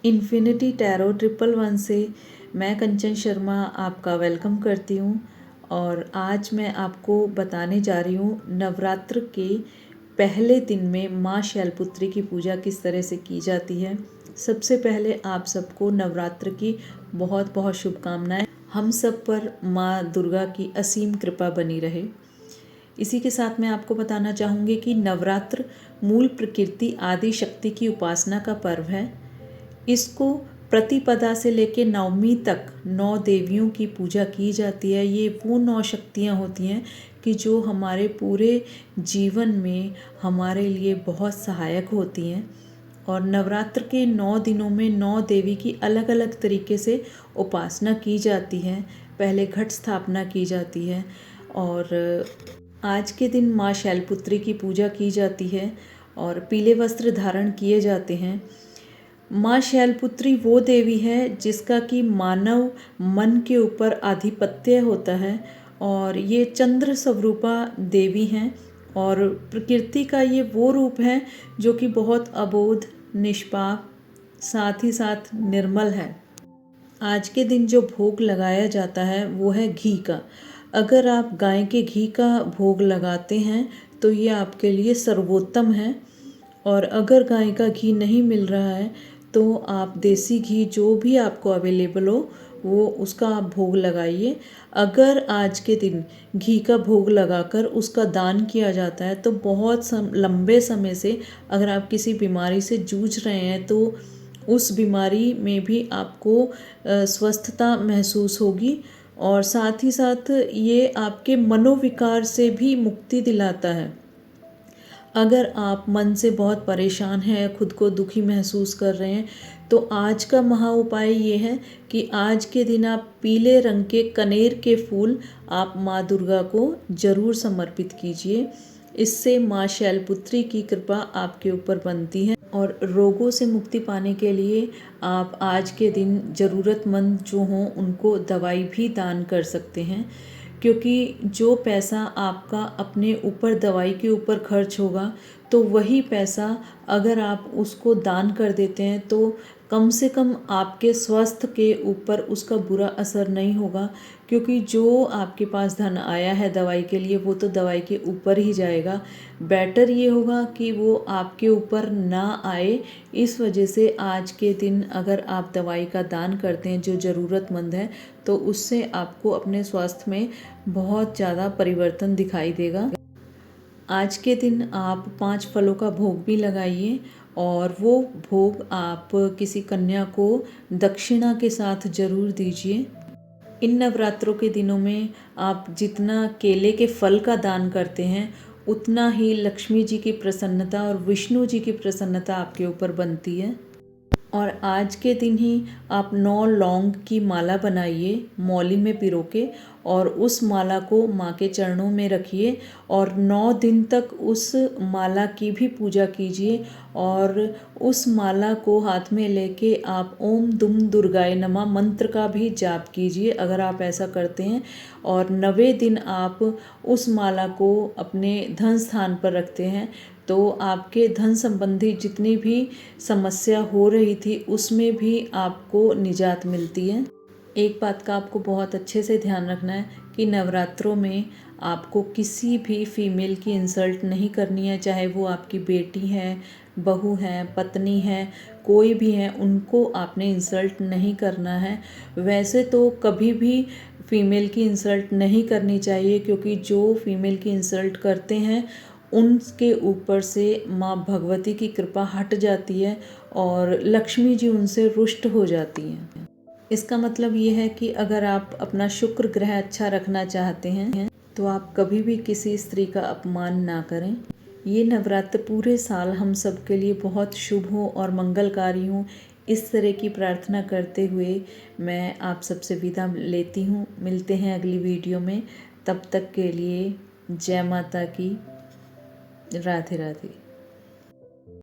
Infinity tarot 111 से मैं कंचन शर्मा आपका वेलकम करती हूँ। और आज मैं आपको बताने जा रही हूँ नवरात्र के पहले दिन में माँ शैलपुत्री की पूजा किस तरह से की जाती है। सबसे पहले आप सबको नवरात्र की बहुत बहुत शुभकामनाएं। हम सब पर माँ दुर्गा की असीम कृपा बनी रहे। इसी के साथ मैं आपको बताना चाहूँगी कि नवरात्र मूल प्रकृति आदि शक्ति की उपासना का पर्व है। इसको प्रतिपदा से लेकर नवमी तक 9 देवियों की पूजा की जाती है। ये वो 9 शक्तियाँ होती हैं कि जो हमारे पूरे जीवन में हमारे लिए बहुत सहायक होती हैं। और नवरात्र के 9 दिनों में 9 देवी की अलग अलग तरीके से उपासना की जाती है। पहले घट स्थापना की जाती है और आज के दिन माँ शैलपुत्री की पूजा की जाती है और पीले वस्त्र धारण किए जाते हैं। माँ शैलपुत्री वो देवी है जिसका कि मानव मन के ऊपर आधिपत्य होता है और ये चंद्र स्वरूपा देवी हैं और प्रकृति का ये वो रूप है जो कि बहुत अबोध, निष्पाप, साथ ही साथ निर्मल है। आज के दिन जो भोग लगाया जाता है वो है घी का। अगर आप गाय के घी का भोग लगाते हैं तो ये आपके लिए सर्वोत्तम है। और अगर गाय का घी नहीं मिल रहा है तो आप देसी घी जो भी आपको अवेलेबल हो वो उसका आप भोग लगाइए। अगर आज के दिन घी का भोग लगाकर उसका दान किया जाता है तो बहुत लंबे समय से अगर आप किसी बीमारी से जूझ रहे हैं तो उस बीमारी में भी आपको स्वस्थता महसूस होगी। और साथ ही साथ ये आपके मनोविकार से भी मुक्ति दिलाता है। अगर आप मन से बहुत परेशान हैं, खुद को दुखी महसूस कर रहे हैं तो आज का महा उपाय ये है कि आज के दिन आप पीले रंग के कनेर के फूल आप माँ दुर्गा को ज़रूर समर्पित कीजिए। इससे माँ शैलपुत्री की कृपा आपके ऊपर बनती है। और रोगों से मुक्ति पाने के लिए आप आज के दिन ज़रूरतमंद जो हों उनको दवाई भी दान कर सकते हैं, क्योंकि जो पैसा आपका अपने ऊपर दवाई के ऊपर खर्च होगा तो वही पैसा अगर आप उसको दान कर देते हैं तो कम से कम आपके स्वास्थ्य के ऊपर उसका बुरा असर नहीं होगा। क्योंकि जो आपके पास धन आया है दवाई के लिए वो तो दवाई के ऊपर ही जाएगा। बेटर ये होगा कि वो आपके ऊपर ना आए। इस वजह से आज के दिन अगर आप दवाई का दान करते हैं जो ज़रूरतमंद है तो उससे आपको अपने स्वास्थ्य में बहुत ज़्यादा परिवर्तन दिखाई देगा। आज के दिन आप 5 फलों का भोग भी लगाइए और वो भोग आप किसी कन्या को दक्षिणा के साथ ज़रूर दीजिए। इन नवरात्रों के दिनों में आप जितना केले के फल का दान करते हैं उतना ही लक्ष्मी जी की प्रसन्नता और विष्णु जी की प्रसन्नता आपके ऊपर बनती है। और आज के दिन ही आप 9 लौंग की माला बनाइए मौली में पिरो के और उस माला को माँ के चरणों में रखिए और 9 दिन तक उस माला की भी पूजा कीजिए। और उस माला को हाथ में लेके आप ओम दुम दुर्गाय नमः मंत्र का भी जाप कीजिए अगर आप ऐसा करते हैं। और 9वें दिन आप उस माला को अपने धन स्थान पर रखते हैं तो आपके धन संबंधी जितनी भी समस्या हो रही थी उसमें भी आपको निजात मिलती है। एक बात का आपको बहुत अच्छे से ध्यान रखना है कि नवरात्रों में आपको किसी भी फीमेल की इंसल्ट नहीं करनी है, चाहे वो आपकी बेटी है, बहू है, पत्नी है, कोई भी है, उनको आपने इंसल्ट नहीं करना है। वैसे तो कभी भी फीमेल की इंसल्ट नहीं करनी चाहिए क्योंकि जो फीमेल की इंसल्ट करते हैं उनके ऊपर से माँ भगवती की कृपा हट जाती है और लक्ष्मी जी उनसे रुष्ट हो जाती हैं। इसका मतलब ये है कि अगर आप अपना शुक्र ग्रह अच्छा रखना चाहते हैं तो आप कभी भी किसी स्त्री का अपमान ना करें। ये नवरात्र पूरे साल हम सब के लिए बहुत शुभ हो और मंगलकारी हो, इस तरह की प्रार्थना करते हुए मैं आप सबसे विदा लेती हूँ। मिलते हैं अगली वीडियो में, तब तक के लिए जय माता की। राधे राधे।